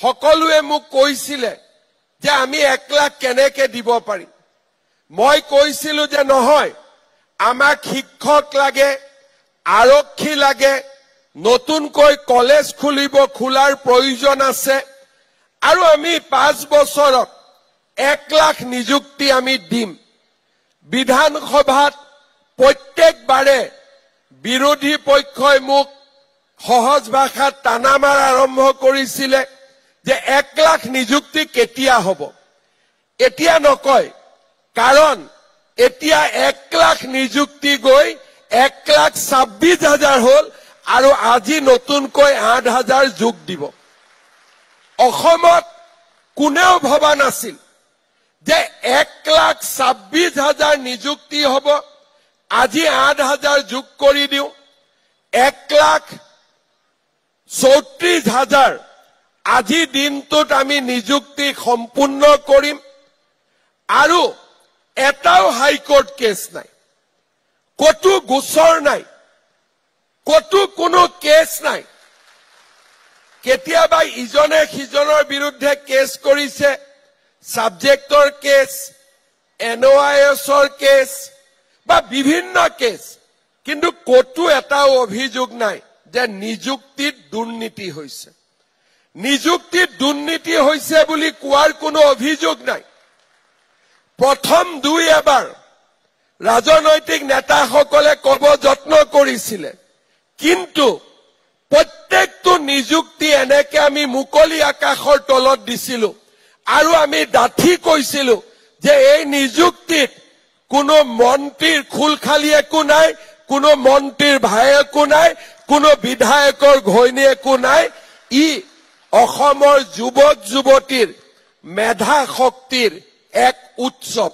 সকলোৱে মোক কৈছিলে যে আমি 1 লাখ কেনেকে দিব পাৰিম মই কৈছিলো যে নহয় আমাক শিক্ষক লাগে আৰক্ষী লাগে নতুনকৈ কলেজ খোলাৰ প্ৰয়োজন আছে আৰু আমি 5 বছৰত 1 লাখ নিযুক্তি আমি দিম বিধানসভাত প্ৰত্যেকবাৰে বিৰোধী পক্ষই মোক সহজ ভাষাত টানা মাৰা আৰম্ভ কৰিছিলে যে 1 লাখ নিযুক্তি কেতিয়া হ'ব এতিয়া নকয় কাৰণ এতিয়া 1 লাখ নিযুক্তি গৈ 1,26,000 হ'ল আৰু আজি নতুনকৈ 8,000 যোগ দিব অসমত কোনেও ভবা নাছিল যে 1,26,000 নিযুক্তি হ'ব আজি 8,000 যোগ কৰি দিও 1,34,000 আজি দিনটোত আমি নিযুক্তি সম্পূৰ্ণ কৰিম আৰু এটাও হাইকোৰ্ট কেছ নাই কতো গোচৰ নাই কতো কোনো কেছ নাই কেতিয়াবা ইজনে সিজনৰ বিৰুদ্ধে কেছ কৰিছে সাবজেক্টৰ কেছ এনওআইএছৰ কেছ বা বিভিন্ন কেছ কিন্তু কতো এটাও অভিযোগ নাই যে নিযুক্তিত দুৰ্নীতি হৈছে নিযুক্তিত দুৰ্নীতি হৈছে বুলি কোৱাৰ কোনো অভিযোগ নাই প্ৰথম 2 এবাৰ ৰাজনৈতিক নেতাসকলে কব যত্ন কৰিছিল কিন্তু প্ৰত্যেকটো নিযুক্তি এনেকে আমি মুকলি আকাশৰ তলত দিছিলো আৰু আমি ডাঠি কৈছিলো যে এই নিযুক্তিত কোনো মন্ত্ৰীৰ খুলখালি একো নাই কোনো মন্ত্ৰীৰ ভায়েকো নাই কোনো বিধায়কৰ ঘৈণীয়েকো নাই ই অসমৰ যুৱক যুৱতীৰ মেধা শক্তিৰ এক উৎসৱ